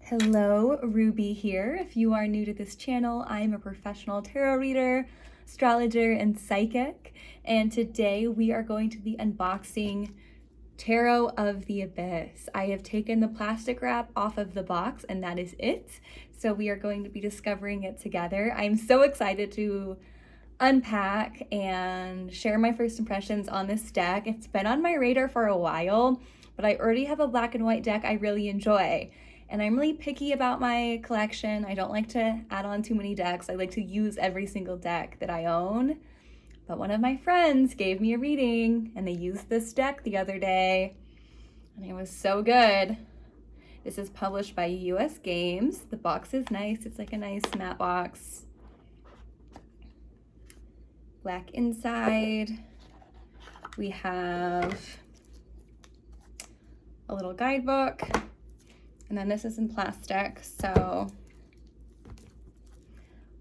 Hello, Ruby here. If you are new to this channel, I am a professional tarot reader, astrologer, and psychic. And today we are going to be unboxing Tarot of the Abyss. I have taken the plastic wrap off of the box and that is it. So we are going to be discovering it together. I'm so excited to unpack and share my first impressions on this deck. It's been on my radar for a while, but I already have a black and white deck I really enjoy. And I'm really picky about my collection. I don't like to add on too many decks. I like to use every single deck that I own. But one of my friends gave me a reading and they used this deck the other day and it was so good. This is published by US Games. The box is nice. It's like a nice matte box. Black inside. We have a little guidebook. And then this is in plastic, so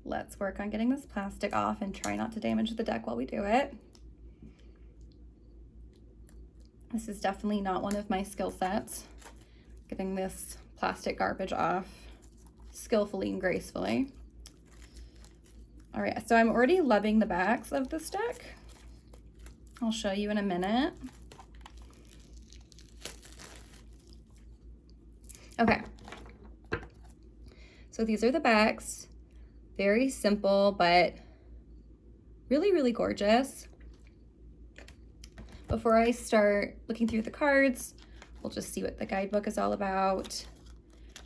let's work on getting this plastic off and try not to damage the deck while we do it. This is definitely not one of my skill sets, getting this plastic garbage off skillfully and gracefully. All right, so I'm already loving the backs of this deck. I'll show you in a minute. Okay, so these are the backs. Very simple, but really, really gorgeous. Before I start looking through the cards, we'll just see what the guidebook is all about.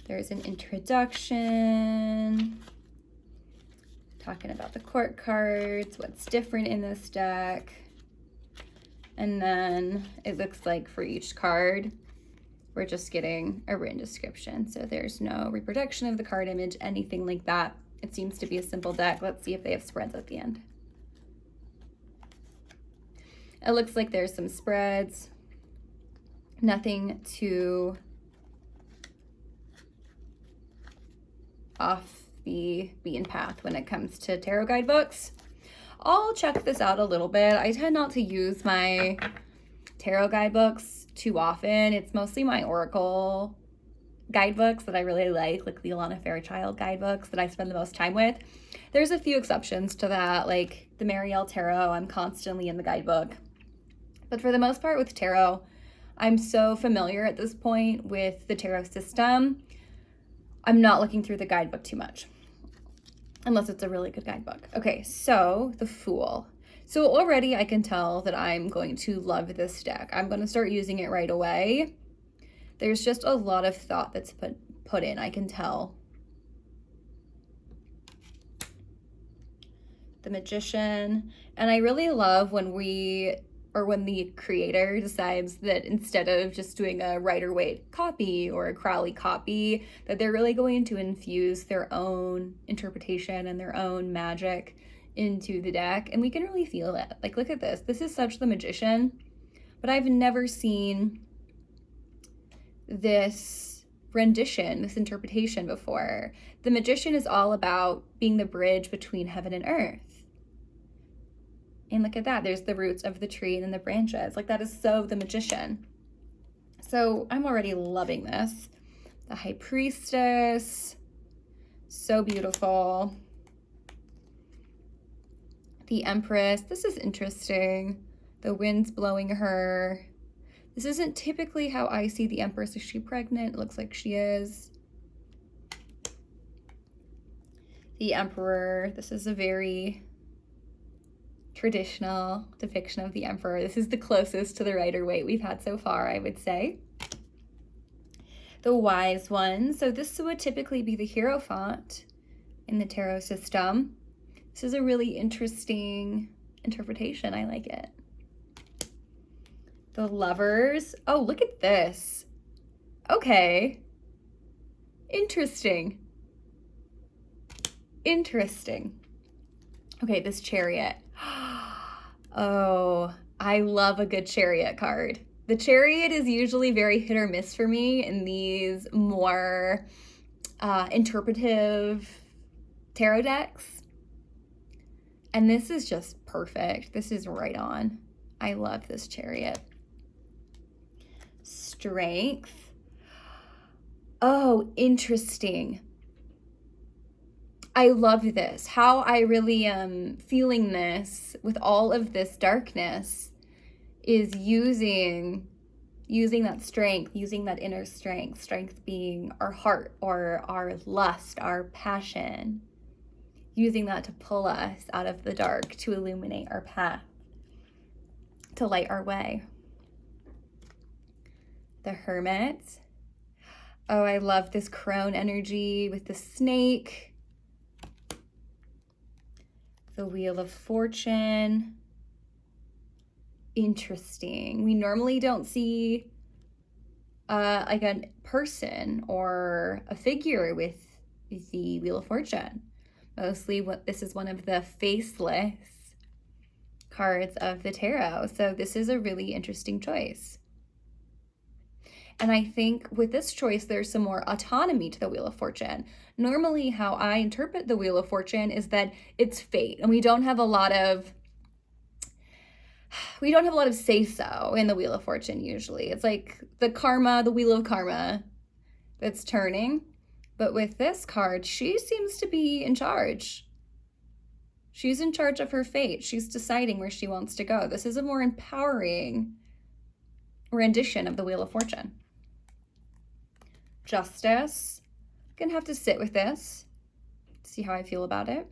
There's an introduction, talking about the court cards, what's different in this deck. And then it looks like for each card, we're just getting a written description. So there's no reproduction of the card image, anything like that. It seems to be a simple deck. Let's see if they have spreads at the end. It looks like there's some spreads. Nothing too off the beaten path when it comes to tarot guidebooks. I'll check this out a little bit. I tend not to use my tarot guidebooks too often. It's mostly my Oracle guidebooks that I really like the Alana Fairchild guidebooks that I spend the most time with. There's a few exceptions to that, like the Marielle Tarot. I'm constantly in the guidebook. But for the most part with tarot, I'm so familiar at this point with the tarot system, I'm not looking through the guidebook too much, unless it's a really good guidebook. Okay, so the Fool. So already I can tell that I'm going to love this deck. I'm going to start using it right away. There's just a lot of thought that's put in, I can tell. The Magician. And I really love when the creator decides that instead of just doing a Rider-Waite copy or a Crowley copy, that they're really going to infuse their own interpretation and their own magic into the deck, and we can really feel that. Like, look at this. This is such the Magician, but I've never seen this rendition, this interpretation before. The Magician is all about being the bridge between heaven and earth. And look at that. There's the roots of the tree and then the branches. Like, that is so the Magician. So I'm already loving this. The High Priestess, so beautiful. The Empress, this is interesting. The wind's blowing her. This isn't typically how I see the Empress. Is she pregnant? It looks like she is. The Emperor, this is a very traditional depiction of the Emperor. This is the closest to the Rider-Waite we've had so far, I would say. The Wise One, so this would typically be the Hierophant in the tarot system. This is a really interesting interpretation. I like it. The Lovers. Oh, look at this. Okay. Interesting. Interesting. Okay, this Chariot. Oh, I love a good Chariot card. The Chariot is usually very hit or miss for me in these more interpretive tarot decks. And this is just perfect. This is right on. I love this Chariot. Strength. Oh, interesting. I love this. How I really am feeling this with all of this darkness is using that strength, using that inner strength being our heart or our lust, our passion, using that to pull us out of the dark, to illuminate our path, to light our way. The Hermit. Oh, I love this crone energy with the snake. The Wheel of Fortune. Interesting. We normally don't see like a person or a figure with the Wheel of Fortune. Mostly this is one of the faceless cards of the tarot. So this is a really interesting choice. And I think with this choice, there's some more autonomy to the Wheel of Fortune. Normally, how I interpret the Wheel of Fortune is that it's fate, and we don't have a lot of say-so in the Wheel of Fortune usually. It's like the karma, the Wheel of Karma that's turning. But with this card, she seems to be in charge. She's in charge of her fate. She's deciding where she wants to go. This is a more empowering rendition of the Wheel of Fortune. Justice. I'm gonna have to sit with this, see how I feel about it.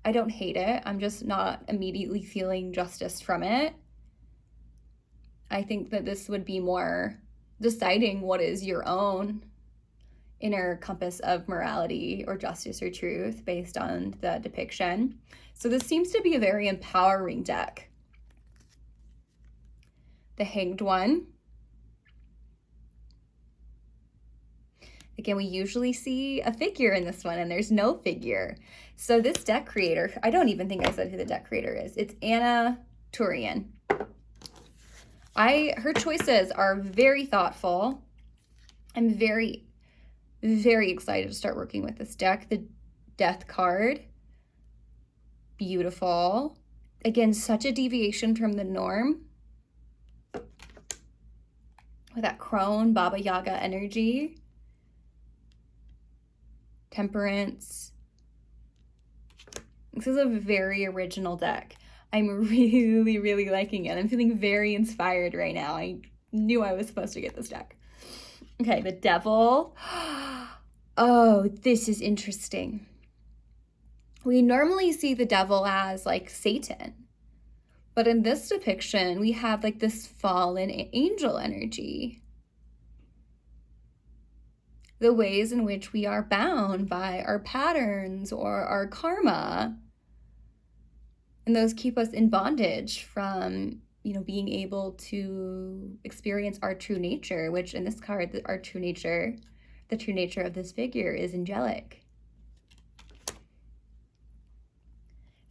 I don't hate it. I'm just not immediately feeling justice from it. I think that this would be more deciding what is your own inner compass of morality or justice or truth based on the depiction. So this seems to be a very empowering deck. The Hanged One. Again, we usually see a figure in this one, and there's no figure. So this deck creator, I don't even think I said who the deck creator is. It's Anna Turian. Her choices are very thoughtful. I'm very, very excited to start working with this deck. The Death card. Beautiful. Again, such a deviation from the norm. With that crone, Baba Yaga energy. Temperance. This is a very original deck. I'm really, really liking it. I'm feeling very inspired right now. I knew I was supposed to get this deck. Okay, the Devil. Oh, this is interesting. We normally see the Devil as like Satan. But in this depiction, we have like this fallen angel energy. The ways in which we are bound by our patterns or our karma. And those keep us in bondage from, being able to experience our true nature, which in this card, the true nature of this figure is angelic.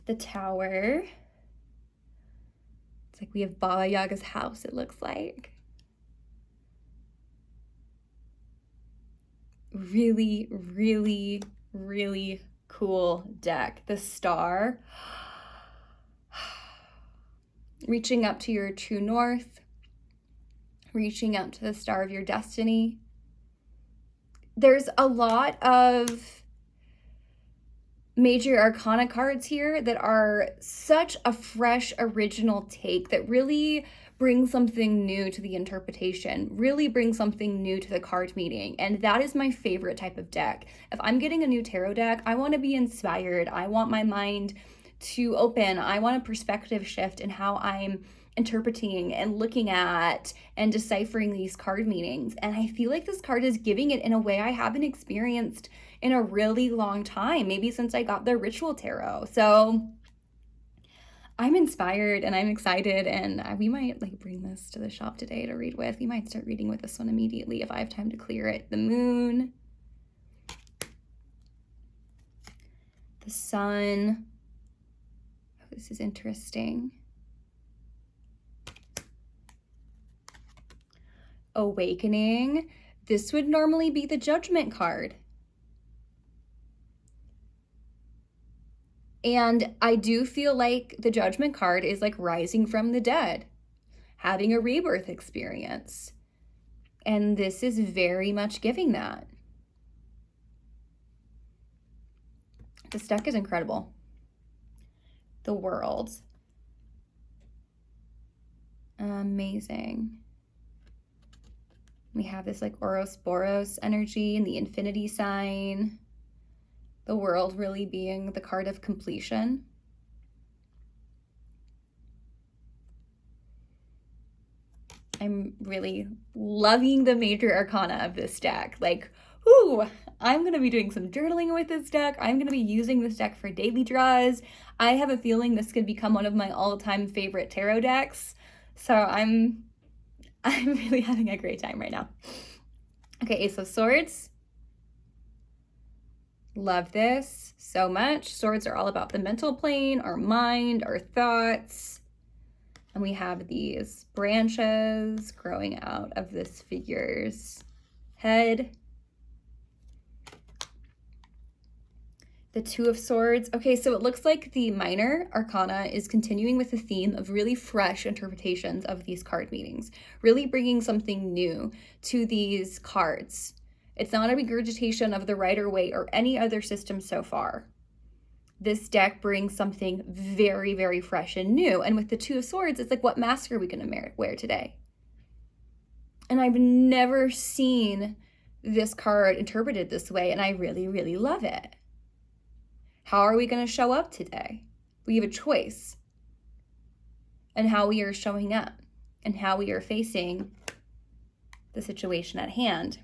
The Tower. It's like we have Baba Yaga's house, it looks like. Really, really, really cool deck. The Star. Reaching up to your true north. Reaching up to the star of your destiny. There's a lot of major arcana cards here that are such a fresh, original take that really bring something new to the interpretation, really bring something new to the card meeting. And that is my favorite type of deck. If I'm getting a new tarot deck, I want to be inspired. I want my mind to open. I want a perspective shift in how I'm interpreting and looking at and deciphering these card meanings. And I feel like this card is giving it in a way I haven't experienced in a really long time, maybe since I got the Ritual Tarot. So I'm inspired and I'm excited, and we might bring this to the shop today to read with. We might start reading with this one immediately if I have time to clear it. The Moon. The Sun. Oh, this is interesting. Awakening. This would normally be the Judgment card. And I do feel like the Judgment card is like rising from the dead, having a rebirth experience. And this is very much giving that. This deck is incredible. The World. Amazing. We have this like Ouroboros energy and the infinity sign. The World really being the card of completion. I'm really loving the major arcana of this deck. Like, ooh, I'm going to be doing some journaling with this deck. I'm going to be using this deck for daily draws. I have a feeling this could become one of my all-time favorite tarot decks. So I'm really having a great time right now. Okay, Ace of Swords. Love this so much. Swords are all about the mental plane, our mind, our thoughts. And we have these branches growing out of this figure's head. The Two of Swords. Okay, so it looks like the minor arcana is continuing with the theme of really fresh interpretations of these card meanings, really bringing something new to these cards. It's not a regurgitation of the Rider-Waite or any other system so far. This deck brings something very, very fresh and new. And with the Two of Swords, it's like, what mask are we going to wear today? And I've never seen this card interpreted this way, and I really, really love it. How are we going to show up today? We have a choice in how we are showing up and how we are facing the situation at hand.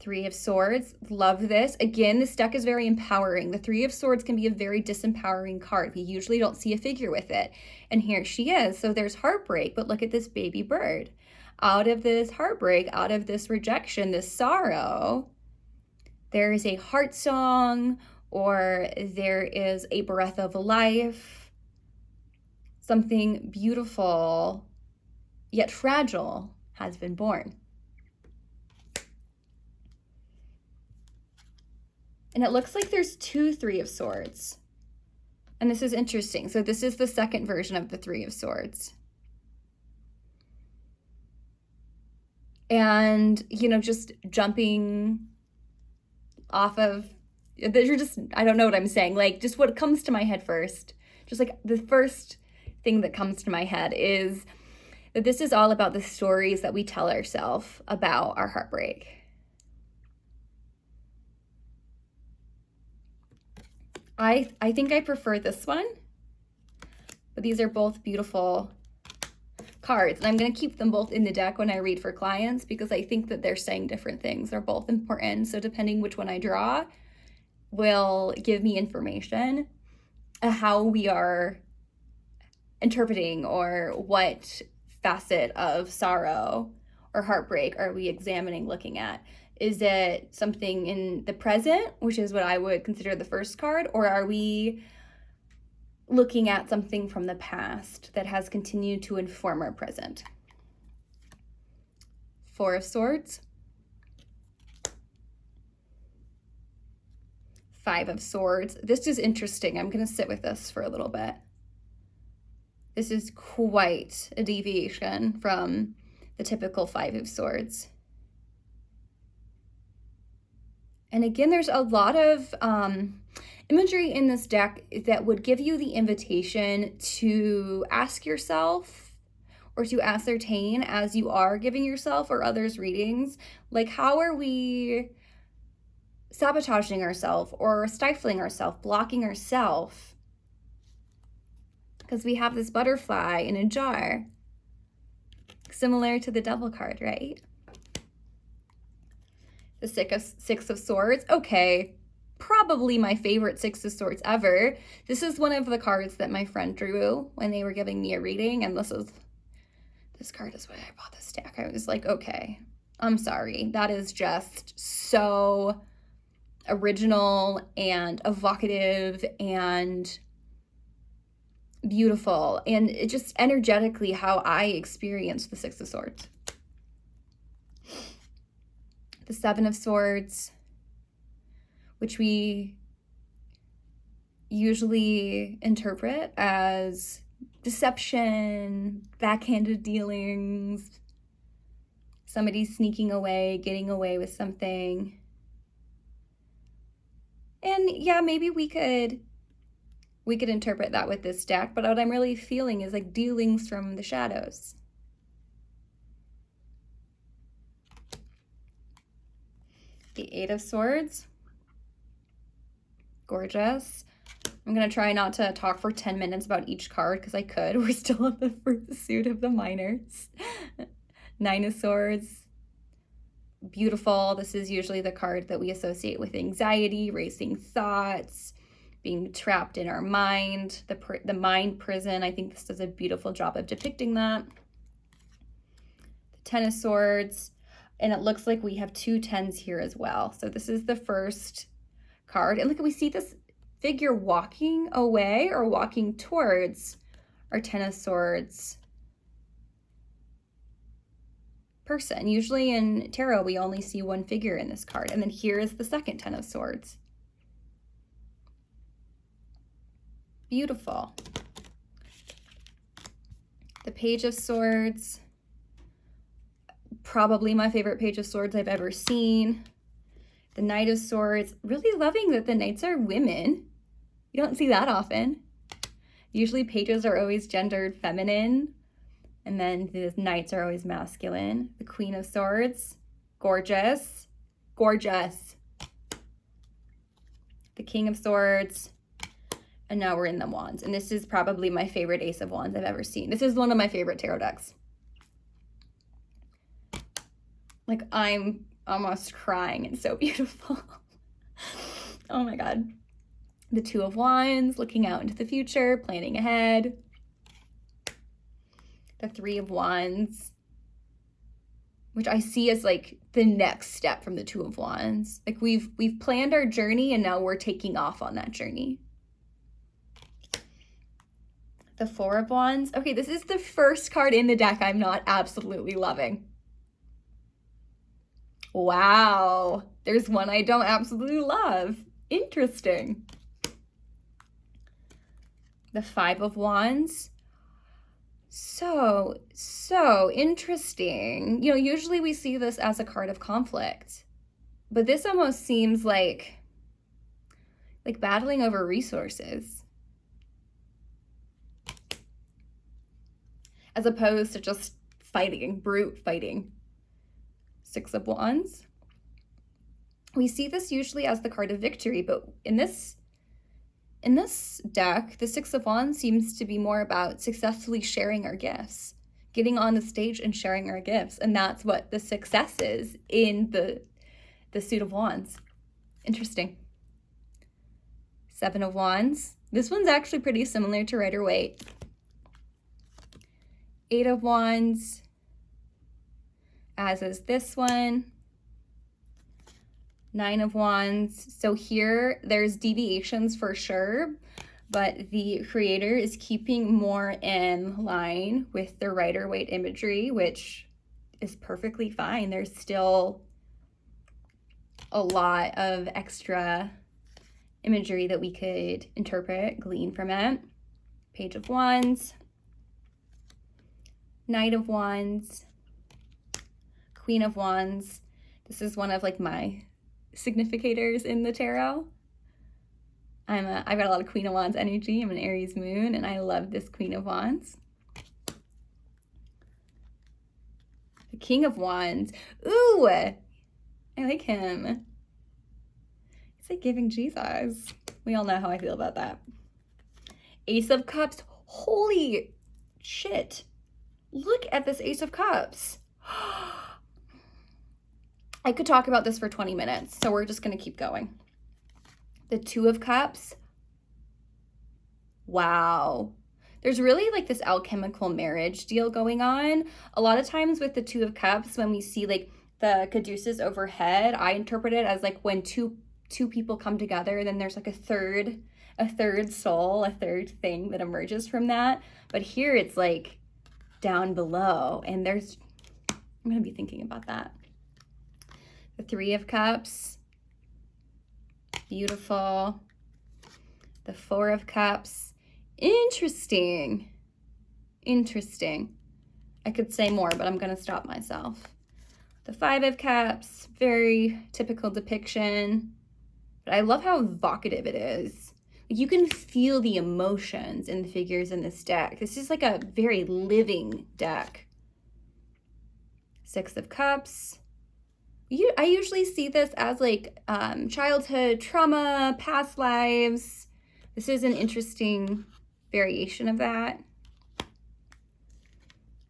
Three of Swords, love this. Again, this deck is very empowering. The Three of Swords can be a very disempowering card. We usually don't see a figure with it. And here she is. So there's heartbreak, but look at this baby bird. Out of this heartbreak, out of this rejection, this sorrow, there is a heart song, or there is a breath of life, something beautiful yet fragile has been born. And it looks like there's two Three of Swords. And this is interesting. So this is the second version of the Three of Swords. And, you know, just jumping off of, you're just, I don't know what I'm saying. Like, just what comes to my head first. Just like the first thing that comes to my head is that this is all about the stories that we tell ourselves about our heartbreak. I think I prefer this one, but these are both beautiful cards. And I'm going to keep them both in the deck when I read for clients because I think that they're saying different things. They're both important. So depending which one I draw will give me information how we are interpreting or what facet of sorrow or heartbreak are we examining, looking at. Is it something in the present, which is what I would consider the first card, or are we looking at something from the past that has continued to inform our present? Four of Swords. Five of Swords. This is interesting. I'm going to sit with this for a little bit. This is quite a deviation from the typical Five of Swords. And again, there's a lot of imagery in this deck that would give you the invitation to ask yourself or to ascertain as you are giving yourself or others readings, like how are we sabotaging ourselves or stifling ourselves, blocking ourselves? Because we have this butterfly in a jar, similar to the Devil card, right? The Six of Swords. Okay, probably my favorite Six of Swords ever. This is one of the cards that my friend drew when they were giving me a reading, and this card is why I bought this deck. I was like, okay, I'm sorry. That is just so original and evocative and beautiful, and it just energetically how I experienced the Six of Swords. The Seven of Swords, which we usually interpret as deception, backhanded dealings, Somebody's sneaking away, getting away with something. And yeah, maybe we could interpret that with this deck, but what I'm really feeling is like dealings from the shadows. The Eight of Swords. Gorgeous. I'm going to try not to talk for 10 minutes about each card because I could. We're still on the first suit of the minors. Nine of Swords. Beautiful. This is usually the card that we associate with anxiety, racing thoughts, being trapped in our mind, the mind prison. I think this does a beautiful job of depicting that. The Ten of Swords. And it looks like we have two tens here as well. So this is the first card. And look, we see this figure walking away or walking towards our Ten of Swords person. Usually in tarot, we only see one figure in this card. And then here is the second Ten of Swords. Beautiful. The Page of Swords. Probably my favorite Page of Swords I've ever seen. The Knight of Swords. Really loving that the knights are women. You don't see that often. Usually pages are always gendered feminine, and then the knights are always masculine. The Queen of Swords. Gorgeous. Gorgeous. The King of Swords. And now we're in the Wands. And this is probably my favorite Ace of Wands I've ever seen. This is one of my favorite tarot decks. Like, I'm almost crying. It's so beautiful. Oh my God. The Two of Wands, looking out into the future, planning ahead. The Three of Wands, which I see as like the next step from the Two of Wands. Like we've planned our journey and now we're taking off on that journey. The Four of Wands. Okay, this is the first card in the deck I'm not absolutely loving. Wow, there's one I don't absolutely love. Interesting. The Five of Wands. So interesting. You know, usually we see this as a card of conflict, but this almost seems like battling over resources, as opposed to just fighting, brute fighting. Six of Wands. We see this usually as the card of victory, but in this deck, the Six of Wands seems to be more about successfully sharing our gifts, getting on the stage and sharing our gifts. And that's what the success is in the suit of Wands. Interesting. Seven of Wands. This one's actually pretty similar to Rider-Waite. Eight of Wands, as is this one. Nine of Wands. So here there's deviations for sure, but the creator is keeping more in line with the Rider-Waite imagery, which is perfectly fine. There's still a lot of extra imagery that we could interpret, glean from it. Page of Wands. Knight of Wands. Queen of Wands. This is one of like my significators in the tarot. I've got a lot of Queen of Wands energy. I'm an Aries moon, and I love this Queen of Wands. The King of Wands. Ooh, I like him. It's like giving Jesus. We all know how I feel about that. Ace of Cups. Holy shit. Look at this Ace of Cups. I could talk about this for 20 minutes, so we're just going to keep going. The Two of Cups. Wow. There's really like this alchemical marriage deal going on. A lot of times with the Two of Cups, when we see like the caduceus overhead, I interpret it as like when two people come together, then there's like a third soul, a third thing that emerges from that. But here it's like down below, and I'm going to be thinking about that. The Three of Cups. Beautiful. The Four of Cups. Interesting. Interesting. I could say more, but I'm going to stop myself. The Five of Cups, very typical depiction, but I love how evocative it is. You can feel the emotions in the figures in this deck. This is like a very living deck. Six of Cups. I usually see this as like childhood trauma, past lives. This is an interesting variation of that.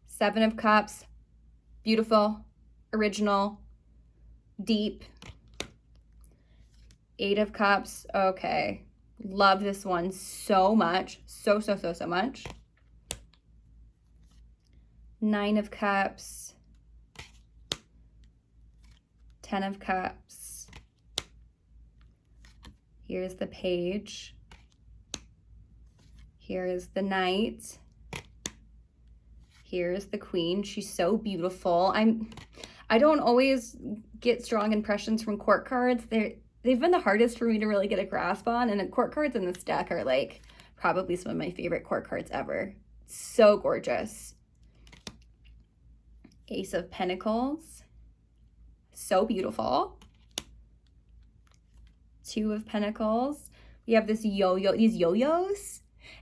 Seven of Cups, beautiful, original, deep. Eight of Cups, okay. Love this one so much, so much. Nine of Cups. 10 of Cups. Here's the Page. Here is the Knight. Here's the Queen. She's so beautiful. I don't always get strong impressions from court cards. They've been the hardest for me to really get a grasp on, and the court cards in this deck are like probably some of my favorite court cards ever. So gorgeous. Ace of Pentacles. So beautiful. Two of Pentacles. We have this these yo-yos,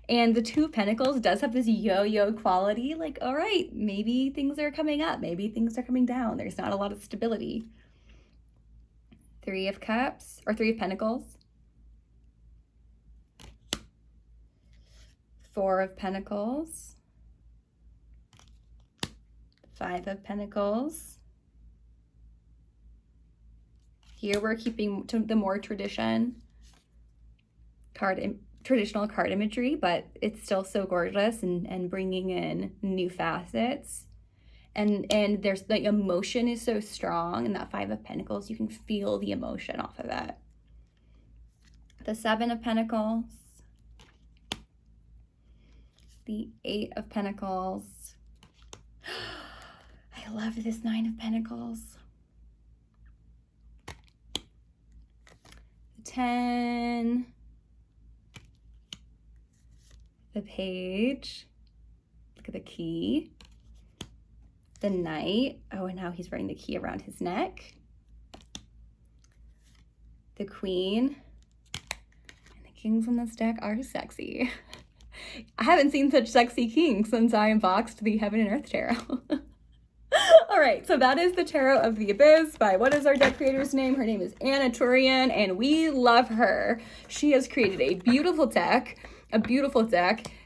and the Two of Pentacles does have this yo-yo quality. Like, all right, maybe things are coming up, maybe things are coming down. There's not a lot of stability. Three of Cups, or Three of Pentacles. Four of Pentacles. Five of Pentacles. Here we're keeping to the more traditional card imagery, but it's still so gorgeous and bringing in new facets. And there's the emotion is so strong, and that Five of Pentacles, you can feel the emotion off of it. The Seven of Pentacles. The Eight of Pentacles. I love this Nine of Pentacles. 10, the Page, look at the key, the Knight, oh, and now he's wearing the key around his neck, the Queen, and the kings in this deck are sexy. I haven't seen such sexy kings since I unboxed the Heaven and Earth Tarot. All right, so that is the Tarot of the Abyss by, what is our deck creator's name? Her name is Anna Turian, and we love her. She has created a beautiful deck,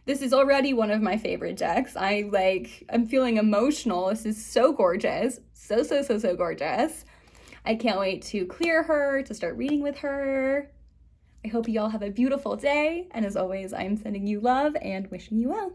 This is already one of my favorite decks. I'm feeling emotional. This is so gorgeous. So gorgeous. I can't wait to clear her, to start reading with her. I hope you all have a beautiful day, and as always, I'm sending you love and wishing you well.